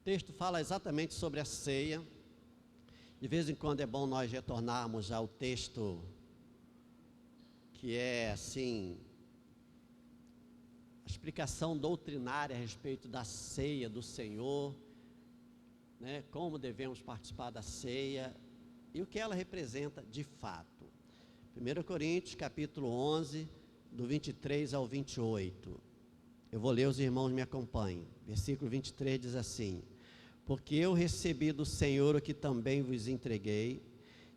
texto fala exatamente sobre a ceia. De vez em quando é bom nós retornarmos ao texto que é assim, a explicação doutrinária a respeito da ceia do Senhor, né? Como devemos participar da ceia e o que ela representa de fato. 1 Coríntios capítulo 11, do 23 ao 28. Eu vou ler, os irmãos me acompanhem. Versículo 23 diz assim: porque eu recebi do Senhor o que também vos entreguei,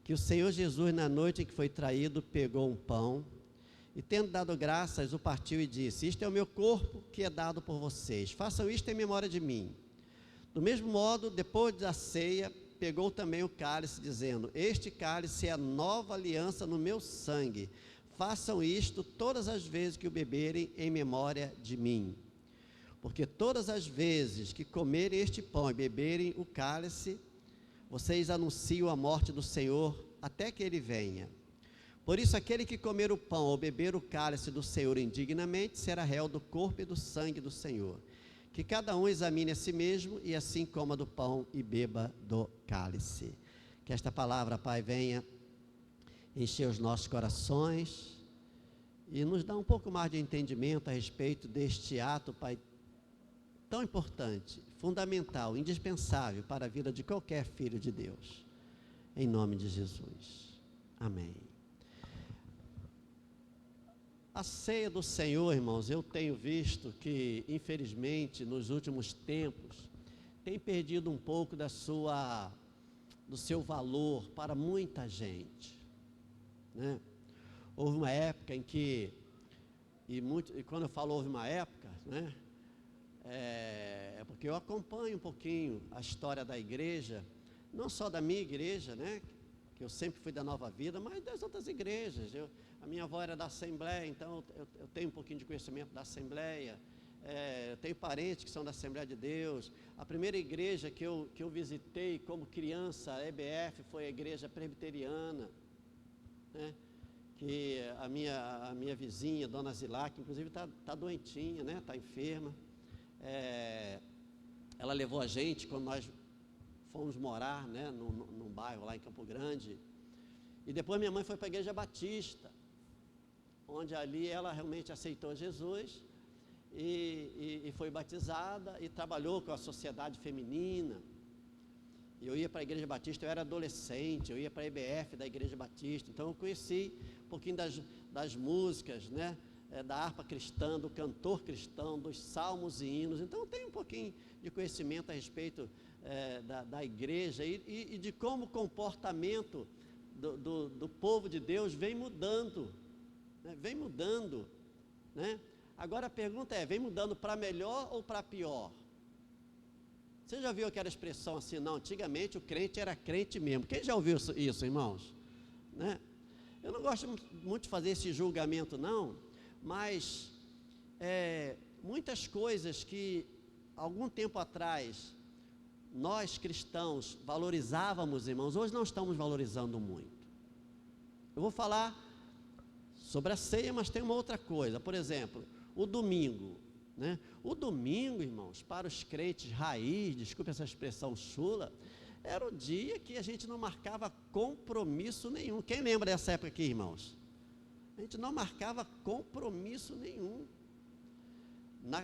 que o Senhor Jesus, na noite em que foi traído, pegou um pão, e tendo dado graças, o partiu e disse: isto é o meu corpo que é dado por vocês, façam isto em memória de mim. Do mesmo modo, depois da ceia, pegou também o cálice, dizendo: este cálice é a nova aliança no meu sangue, façam isto todas as vezes que o beberem em memória de mim. Porque todas as vezes que comerem este pão e beberem o cálice, vocês anunciam a morte do Senhor até que ele venha. Por isso, aquele que comer o pão ou beber o cálice do Senhor indignamente, será réu do corpo e do sangue do Senhor. Que cada um examine a si mesmo, e assim coma do pão e beba do cálice. Que esta palavra, Pai, venha encher os nossos corações e nos dar um pouco mais de entendimento a respeito deste ato, Pai, tão importante, fundamental, indispensável para a vida de qualquer filho de Deus. Em nome de Jesus. Amém. A ceia do Senhor, irmãos, eu tenho visto que, infelizmente, nos últimos tempos, tem perdido um pouco do seu valor para muita gente, né? Houve uma época em que, e quando eu falo houve uma época, né? É porque eu acompanho um pouquinho a história da igreja, não só da minha igreja, né? Que eu sempre fui da Nova Vida, mas das outras igrejas. A minha avó era da Assembleia, então eu tenho um pouquinho de conhecimento da Assembleia. Eu tenho parentes que são da Assembleia de Deus. A primeira igreja que eu visitei como criança, a EBF, foi a igreja presbiteriana, né? Que a minha vizinha, Dona Zilá, que inclusive está doentinha, né? Está enferma. Ela levou a gente quando nós fomos morar, né, num bairro lá em Campo Grande. E depois minha mãe foi para a Igreja Batista, onde ali ela realmente aceitou Jesus e foi batizada e trabalhou com a sociedade feminina. Eu ia para a Igreja Batista, eu era adolescente, eu ia para a EBF da Igreja Batista, então eu conheci um pouquinho das músicas, né? Da harpa cristã, do cantor cristão, dos salmos e hinos. Então eu tenho um pouquinho de conhecimento a respeito da igreja e de como o comportamento do povo de Deus vem mudando, né? Vem mudando, né? Agora a pergunta é, vem mudando para melhor ou para pior? Você já viu aquela expressão assim? Não, antigamente o crente era crente mesmo. Quem já ouviu isso, irmãos? Né? Eu não gosto muito de fazer esse julgamento, não, mas muitas coisas que algum tempo atrás nós cristãos valorizávamos, irmãos, hoje não estamos valorizando muito. Eu vou falar sobre a ceia, mas tem uma outra coisa. Por exemplo, o domingo, né? O domingo, irmãos, para os crentes raiz, desculpe essa expressão chula, era o dia que a gente não marcava compromisso nenhum. Quem lembra dessa época aqui, irmãos? A gente não marcava compromisso nenhum.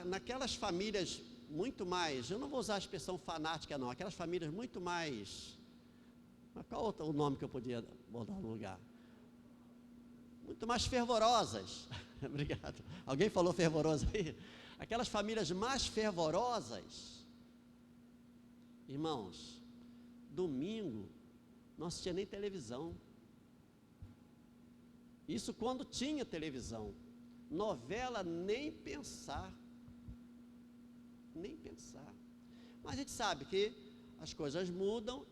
Naquelas famílias muito mais, eu não vou usar a expressão fanática não, aquelas famílias muito mais, qual o nome que eu podia botar no lugar? Muito mais fervorosas. Obrigado. Alguém falou fervorosa aí? Aquelas famílias mais fervorosas, irmãos, domingo não assistia nem televisão. Isso quando tinha televisão. Novela nem pensar. Nem pensar. Mas a gente sabe que as coisas mudam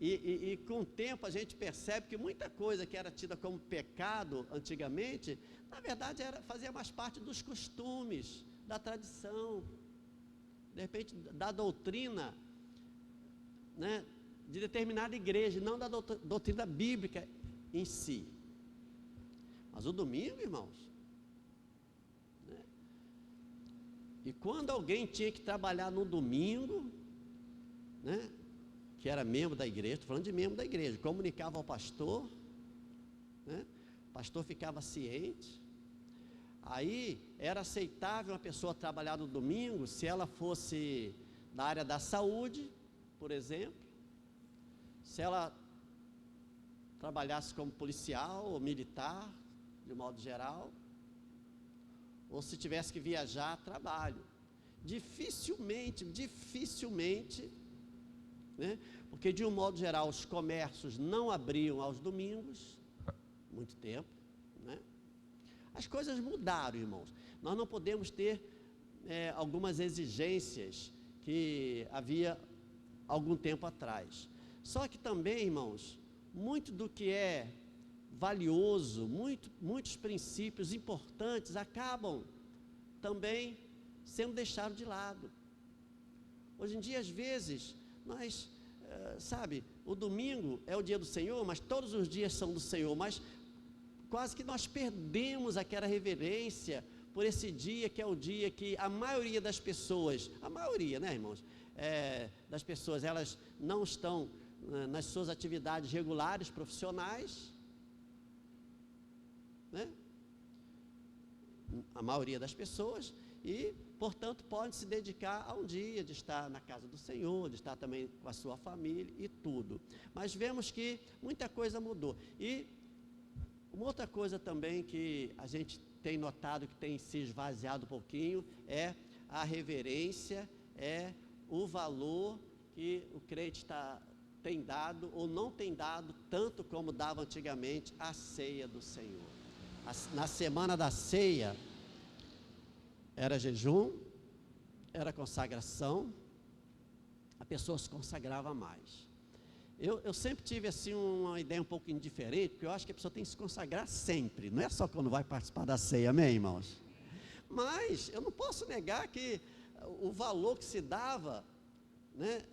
e com o tempo a gente percebe que muita coisa que era tida como pecado antigamente, na verdade fazia mais parte dos costumes, da tradição, de repente da doutrina, né, de determinada igreja, não da doutrina bíblica em si. Mas o domingo, irmãos, né? E quando alguém tinha que trabalhar no domingo, né, que era membro da igreja, estou falando de membro da igreja, comunicava ao pastor, né, o pastor ficava ciente. Aí era aceitável uma pessoa trabalhar no domingo se ela fosse da área da saúde, por exemplo, se ela trabalhasse como policial ou militar, de modo geral, ou se tivesse que viajar a trabalho. Dificilmente, né, porque de um modo geral os comércios não abriam aos domingos, muito tempo, né? As coisas mudaram, irmãos. Nós não podemos ter algumas exigências que havia algum tempo atrás. Só que também, irmãos, muito do que é valioso, muitos princípios importantes acabam também sendo deixados de lado. Hoje em dia, às vezes, nós, o domingo é o dia do Senhor, mas todos os dias são do Senhor, mas quase que nós perdemos aquela reverência por esse dia, que é o dia que a maioria das pessoas, né, irmãos, das pessoas, elas não estão nas suas atividades regulares, profissionais, né? A maioria das pessoas, e, portanto, pode se dedicar a um dia de estar na casa do Senhor, de estar também com a sua família e tudo. Mas vemos que muita coisa mudou. E uma outra coisa também que a gente tem notado que tem se esvaziado um pouquinho é a reverência, é o valor que o crente tem dado ou não tem dado tanto como dava antigamente à ceia do Senhor. Na semana da ceia era jejum, era consagração, a pessoa se consagrava mais. Eu sempre tive assim uma ideia um pouco indiferente, porque eu acho que a pessoa tem que se consagrar sempre, não é só quando vai participar da ceia, amém, irmãos? Mas eu não posso negar que o valor que se dava, né,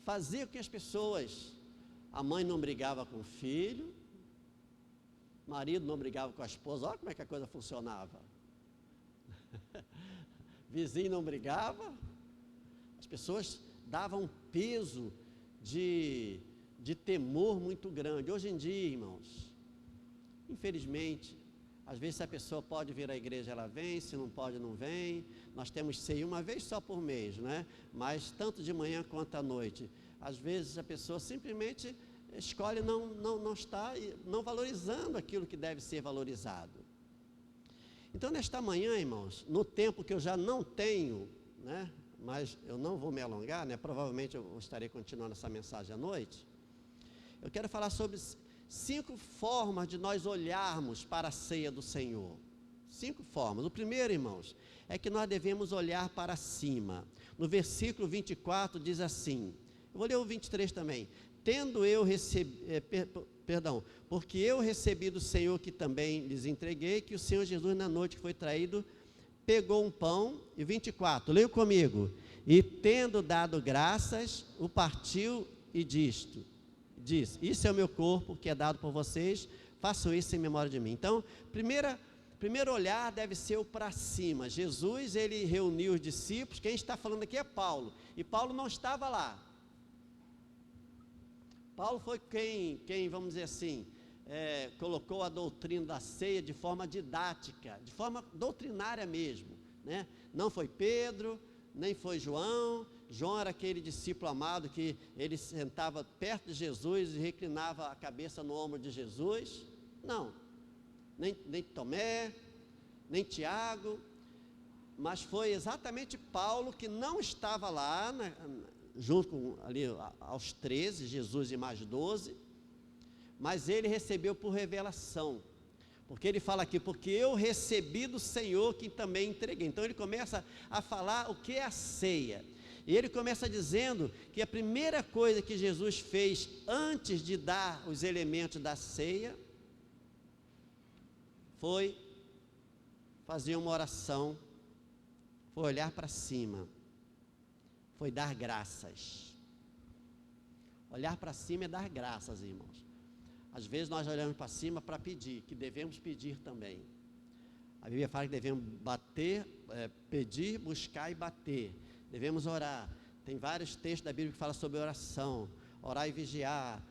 fazia com que as pessoas, a mãe não brigava com o filho, o marido não brigava com a esposa, olha como é que a coisa funcionava. Vizinho não brigava, as pessoas davam um peso de temor muito grande. Hoje em dia, irmãos, infelizmente, às vezes a pessoa pode vir à igreja, ela vem, se não pode, não vem. Nós temos ceia uma vez só por mês, né? Mas tanto de manhã quanto à noite. Às vezes a pessoa simplesmente escolhe não estar, não valorizando aquilo que deve ser valorizado. Então, nesta manhã, irmãos, no tempo que eu já não tenho, né? Mas eu não vou me alongar, né? Provavelmente eu estarei continuando essa mensagem à noite. Eu quero falar sobre 5 formas de nós olharmos para a ceia do Senhor. 5 formas. O primeiro, irmãos, é que nós devemos olhar para cima. No versículo 24 diz assim, eu vou ler o 23 também. Porque eu recebi do Senhor que também lhes entreguei, que o Senhor Jesus na noite que foi traído, pegou um pão, e 24, leia comigo, e tendo dado graças, o partiu e disse, isso é o meu corpo que é dado por vocês, façam isso em memória de mim. Então, primeiro olhar deve ser o para cima. Jesus, ele reuniu os discípulos, quem está falando aqui é Paulo, e Paulo não estava lá. Paulo foi quem vamos dizer assim, colocou a doutrina da ceia de forma didática, de forma doutrinária mesmo, né? Não foi Pedro, nem foi João. João era aquele discípulo amado que ele sentava perto de Jesus e reclinava a cabeça no ombro de Jesus. Não, nem Tomé, nem Tiago, mas foi exatamente Paulo que não estava lá, junto com ali aos 13, Jesus e mais 12, mas ele recebeu por revelação, porque ele fala aqui, porque eu recebi do Senhor que também entreguei. Então ele começa a falar o que é a ceia, e ele começa dizendo que a primeira coisa que Jesus fez antes de dar os elementos da ceia, foi fazer uma oração, foi olhar para cima, foi dar graças. Olhar para cima é dar graças, irmãos. Às vezes nós olhamos para cima para pedir, que devemos pedir também. A Bíblia fala que devemos pedir, buscar e bater. Devemos orar. Tem vários textos da Bíblia que falam sobre oração, orar e vigiar.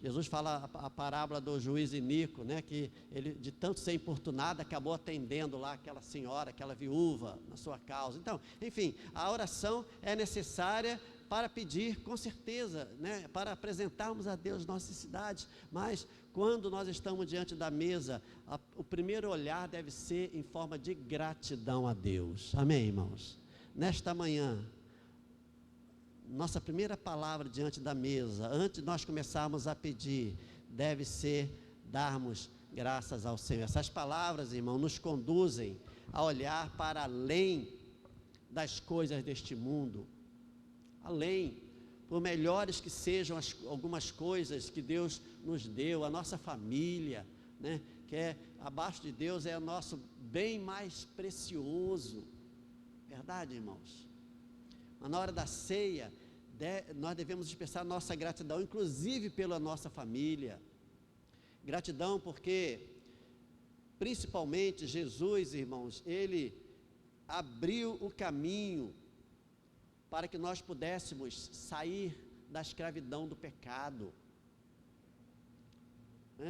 Jesus fala a parábola do juiz Inico, né, que ele, de tanto ser importunado, acabou atendendo lá aquela senhora, aquela viúva, na sua causa. Então, enfim, a oração é necessária para pedir, com certeza, né, para apresentarmos a Deus nossas necessidades, mas quando nós estamos diante da mesa, o primeiro olhar deve ser em forma de gratidão a Deus. Amém, irmãos? Nesta manhã, nossa primeira palavra diante da mesa, antes de nós começarmos a pedir, deve ser darmos graças ao Senhor. Essas palavras, irmão, nos conduzem a olhar para além das coisas deste mundo, além, por melhores que sejam algumas coisas que Deus nos deu, a nossa família, né, que é, abaixo de Deus é o nosso bem mais precioso, verdade, irmãos? Mas na hora da ceia, nós devemos expressar nossa gratidão, inclusive pela nossa família. Gratidão porque, principalmente, Jesus, irmãos, Ele abriu o caminho para que nós pudéssemos sair da escravidão do pecado.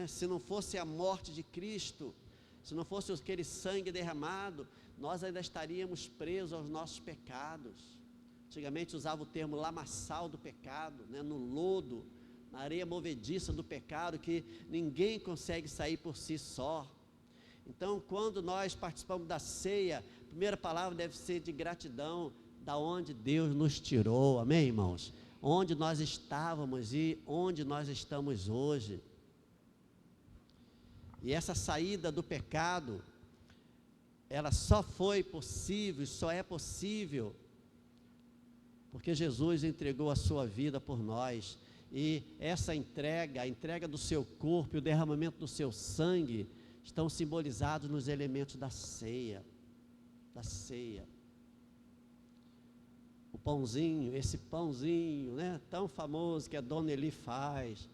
Se não fosse a morte de Cristo, se não fosse aquele sangue derramado, nós ainda estaríamos presos aos nossos pecados. Antigamente usava o termo lamaçal do pecado, né, no lodo, na areia movediça do pecado, que ninguém consegue sair por si só. Então, quando nós participamos da ceia, a primeira palavra deve ser de gratidão, da onde Deus nos tirou, amém, irmãos? Onde nós estávamos e onde nós estamos hoje. E essa saída do pecado, ela só foi possível, só é possível, porque Jesus entregou a sua vida por nós, e essa entrega, a entrega do seu corpo e o derramamento do seu sangue, estão simbolizados nos elementos da ceia, o pãozinho, esse pãozinho, né, tão famoso que a Dona Eli faz.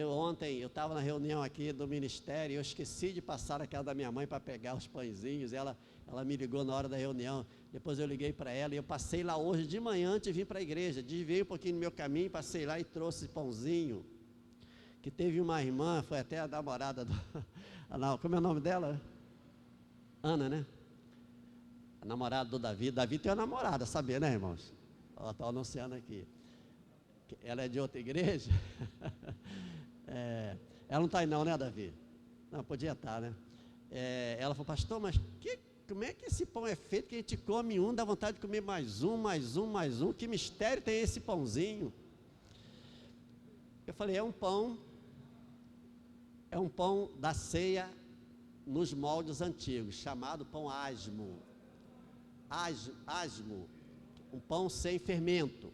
Ontem eu estava na reunião aqui do ministério, e eu esqueci de passar na casa da minha mãe para pegar os pãezinhos, ela me ligou na hora da reunião, depois eu liguei para ela, e eu passei lá hoje de manhã antes de vir para a igreja, desviei um pouquinho no meu caminho, passei lá e trouxe pãozinho, que teve uma irmã, foi até a namorada como é o nome dela? Ana, né? A namorada do Davi tem uma namorada, sabia, né, irmãos? Está anunciando aqui, ela é de outra igreja, ela não está aí não, né, Davi? Não, podia estar, né? Ela falou, pastor, mas como é que esse pão é feito, que a gente come um, dá vontade de comer mais um, que mistério tem esse pãozinho? Eu falei, é um pão da ceia nos moldes antigos, chamado pão asmo, um pão sem fermento,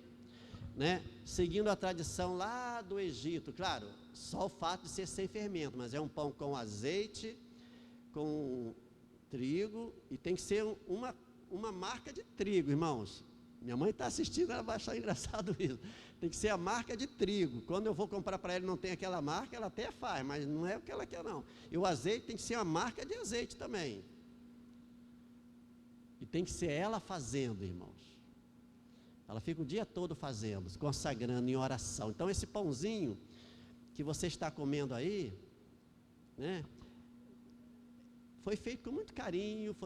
né? Seguindo a tradição lá do Egito, claro, só o fato de ser sem fermento, mas é um pão com azeite, com trigo, e tem que ser uma marca de trigo, irmãos. Minha mãe está assistindo, ela vai achar engraçado isso. Tem que ser a marca de trigo. Quando eu vou comprar para ela e não tem aquela marca, ela até faz, mas não é o que ela quer, não. E o azeite tem que ser a marca de azeite também. E tem que ser ela fazendo, irmãos. Ela fica o dia todo fazendo, consagrando em oração. Então, esse pãozinho que você está comendo aí, né, foi feito com muito carinho,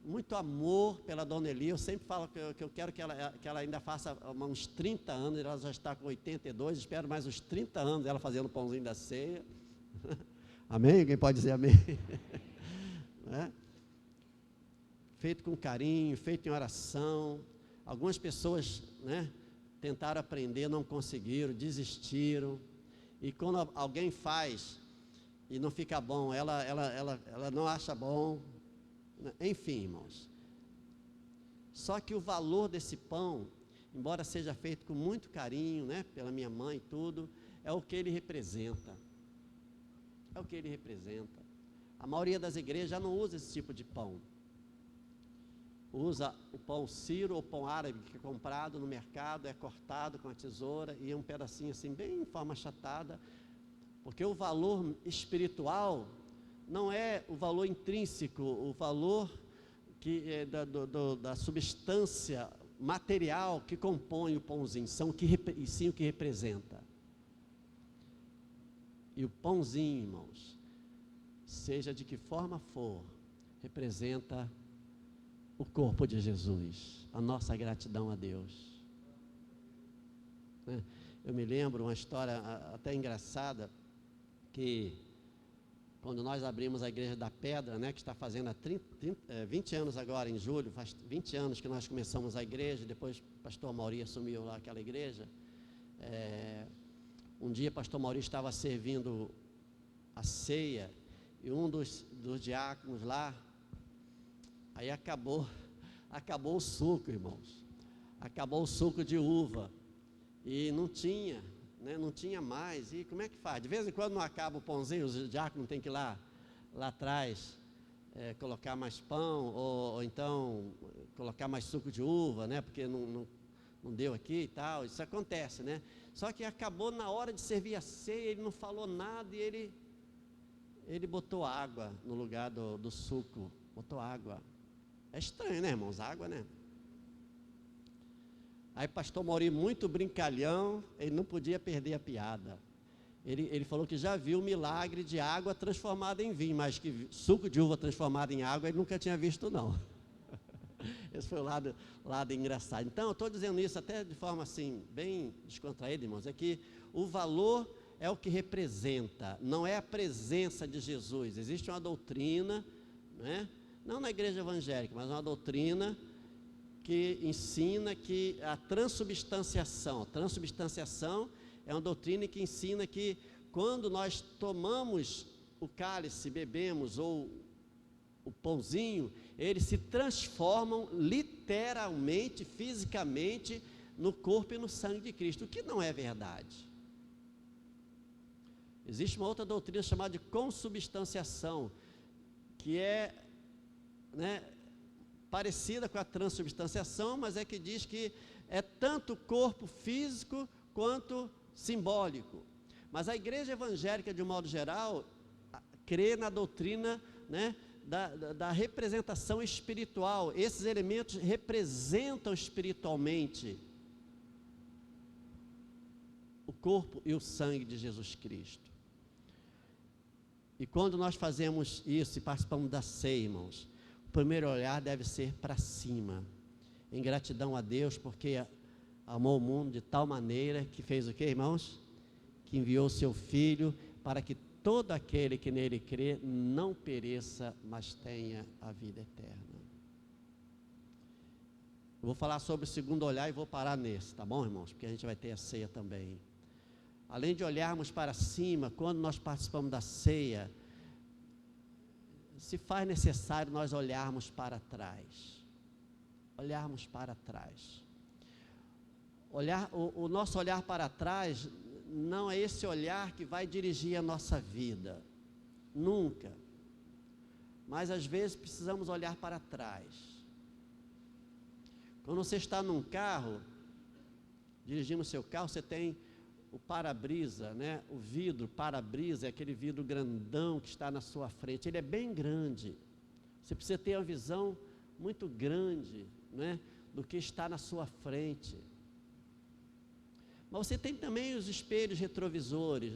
muito amor pela Dona Eli. Eu sempre falo que eu quero que ela ainda faça uns 30 anos, ela já está com 82, espero mais uns 30 anos ela fazendo o pãozinho da ceia. Amém? Quem pode dizer amém? Né? Feito com carinho, feito em oração. Algumas pessoas, né, tentaram aprender, não conseguiram, desistiram. E quando alguém faz e não fica bom, ela não acha bom. Enfim, irmãos. Só que o valor desse pão, embora seja feito com muito carinho, né, pela minha mãe e tudo, é o que ele representa. É o que ele representa. A maioria das igrejas já não usa esse tipo de pão. Usa o pão sírio ou pão árabe, que é comprado no mercado, é cortado com a tesoura e é um pedacinho assim, bem em forma achatada, porque o valor espiritual não é o valor intrínseco, o valor que é da substância material que compõe o pãozinho, e sim o que representa. E o pãozinho, irmãos, seja de que forma for, representa o corpo de Jesus, a nossa gratidão a Deus. Eu me lembro uma história até engraçada, que quando nós abrimos a Igreja da Pedra, que está fazendo há 20 anos agora, em julho, faz 20 anos que nós começamos a igreja, depois o pastor Mauri assumiu lá aquela igreja. Um dia o pastor Mauri estava servindo a ceia, e um dos diáconos lá, aí acabou o suco, irmãos, acabou o suco de uva, e não tinha mais, e como é que faz? De vez em quando não acaba o pãozinho, os diáconos têm que ir lá atrás, colocar mais pão, ou então colocar mais suco de uva, porque não deu aqui e tal, isso acontece, Só que acabou na hora de servir a ceia, ele não falou nada, e ele botou água no lugar do suco, botou água. É estranho, irmãos? Água, Aí pastor Mauri, muito brincalhão, ele não podia perder a piada. Ele falou que já viu o milagre de água transformada em vinho, mas que suco de uva transformado em água ele nunca tinha visto, não. Esse foi o lado engraçado. Então, eu estou dizendo isso até de forma assim, bem descontraída, irmãos, é que o valor é o que representa, não é a presença de Jesus. Existe uma doutrina, não na igreja evangélica, mas uma doutrina que ensina que a transubstanciação é uma doutrina que ensina que quando nós tomamos o cálice, bebemos, ou o pãozinho, eles se transformam literalmente, fisicamente, no corpo e no sangue de Cristo, o que não é verdade. Existe uma outra doutrina chamada de consubstanciação, que é parecida com a transubstanciação, mas é que diz que é tanto corpo físico quanto simbólico. Mas a igreja evangélica, de um modo geral, crê na doutrina da representação espiritual. Esses elementos representam espiritualmente o corpo e o sangue de Jesus Cristo. E quando nós fazemos isso e participamos da ceia, irmãos, o primeiro olhar deve ser para cima, em gratidão a Deus, porque amou o mundo de tal maneira que fez o que, irmãos? Que enviou o seu Filho para que todo aquele que nele crê não pereça, mas tenha a vida eterna. Eu vou falar sobre o segundo olhar e vou parar nesse, tá bom, irmãos? Porque a gente vai ter a ceia também. Além de olharmos para cima, quando nós participamos da ceia, se faz necessário nós olharmos para trás. Olharmos para trás. O nosso olhar para trás não é esse olhar que vai dirigir a nossa vida. Nunca. Mas às vezes precisamos olhar para trás. Quando você está num carro, dirigindo o seu carro, você tem o para-brisa, o vidro para-brisa, é aquele vidro grandão que está na sua frente, ele é bem grande, você precisa ter uma visão muito grande, do que está na sua frente. Mas você tem também os espelhos retrovisores,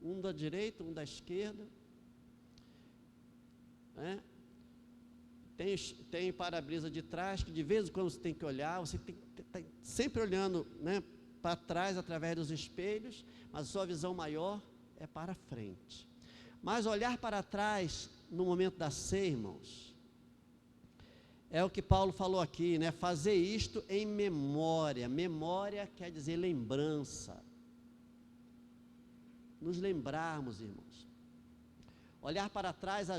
um da direita, um da esquerda, tem para-brisa de trás, que de vez em quando você tem que olhar, você tem que estar sempre olhando, para trás através dos espelhos, mas a sua visão maior é para frente. Mas olhar para trás no momento da ceia, irmãos, é o que Paulo falou aqui, fazer isto em memória. Memória quer dizer lembrança. Nos lembrarmos, irmãos. Olhar para trás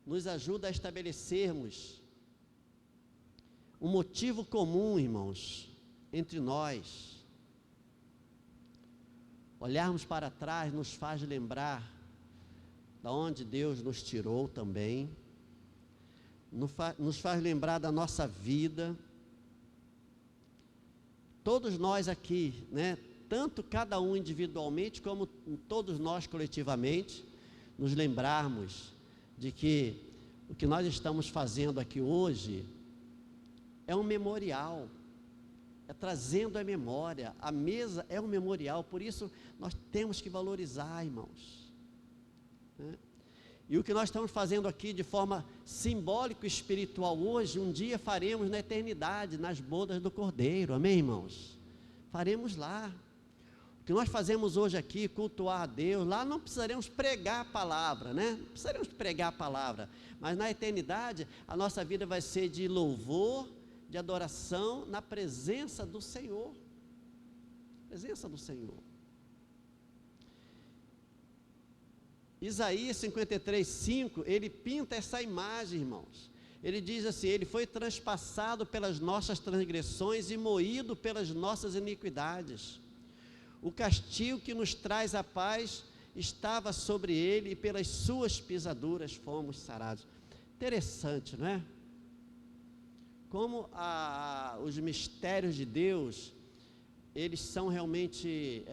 nos ajuda a estabelecermos um motivo comum, irmãos, entre nós. Olharmos para trás nos faz lembrar da onde Deus nos tirou também, nos faz lembrar da nossa vida. Todos nós aqui, tanto cada um individualmente, como todos nós coletivamente, nos lembrarmos de que o que nós estamos fazendo aqui hoje é um memorial, é trazendo a memória. A mesa é um memorial, por isso nós temos que valorizar, irmãos, né? E o que nós estamos fazendo aqui de forma simbólica e espiritual hoje, um dia faremos na eternidade, nas bodas do Cordeiro, amém, irmãos? Faremos lá. O que nós fazemos hoje aqui, cultuar a Deus, lá não precisaremos pregar a palavra, né? Não precisaremos pregar a palavra, mas na eternidade a nossa vida vai ser de louvor, de adoração, na presença do Senhor. Presença do Senhor. Isaías 53:5, ele pinta essa imagem, irmãos. Ele diz assim: ele foi transpassado pelas nossas transgressões e moído pelas nossas iniquidades. O castigo que nos traz a paz estava sobre ele, e pelas suas pisaduras fomos sarados. Interessante, não é? Como os mistérios de Deus, eles são realmente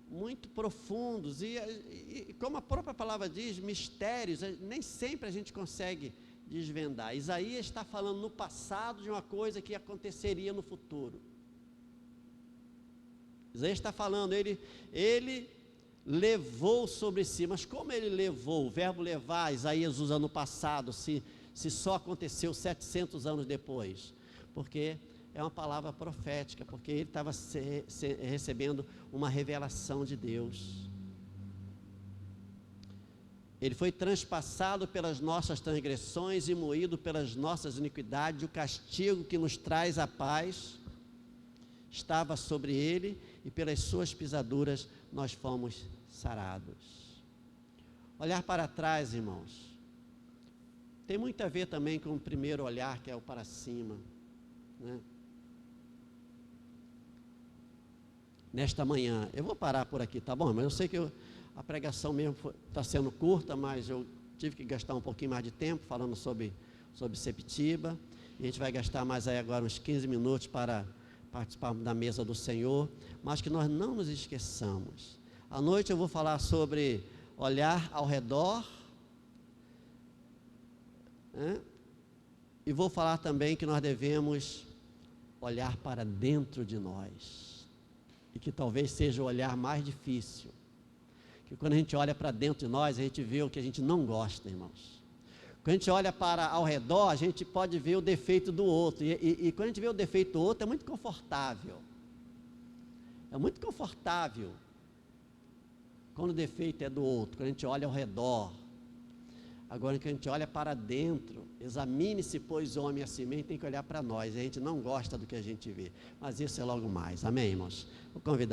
muito profundos, e como a própria palavra diz, mistérios, nem sempre a gente consegue desvendar. Isaías está falando no passado de uma coisa que aconteceria no futuro. Isaías está falando, ele levou sobre si, mas como ele levou? O verbo levar, Isaías usa no passado, se só aconteceu 700 anos depois, porque é uma palavra profética, porque ele estava recebendo uma revelação de Deus. Ele foi transpassado pelas nossas transgressões e moído pelas nossas iniquidades. O castigo que nos traz a paz estava sobre ele, e pelas suas pisaduras nós fomos sarados. Olhar para trás, irmãos, tem muito a ver também com o primeiro olhar, que é o para cima, né? Nesta manhã, eu vou parar por aqui, tá bom? Mas eu sei que a pregação mesmo está sendo curta, mas eu tive que gastar um pouquinho mais de tempo falando sobre Sepetiba, e a gente vai gastar mais aí agora uns 15 minutos para participar da mesa do Senhor, mas que nós não nos esqueçamos. À noite eu vou falar sobre olhar ao redor, né? E vou falar também que nós devemos olhar para dentro de nós, e que talvez seja o olhar mais difícil, que quando a gente olha para dentro de nós, a gente vê o que a gente não gosta, irmãos. Quando a gente olha para ao redor, a gente pode ver o defeito do outro, e quando a gente vê o defeito do outro, é muito confortável, quando o defeito é do outro, quando a gente olha ao redor. Agora, quando a gente olha para dentro, examine-se, pois, homem, a si mesmo, tem que olhar para nós, a gente não gosta do que a gente vê, mas isso é logo mais, amém, irmãos? Vou convidar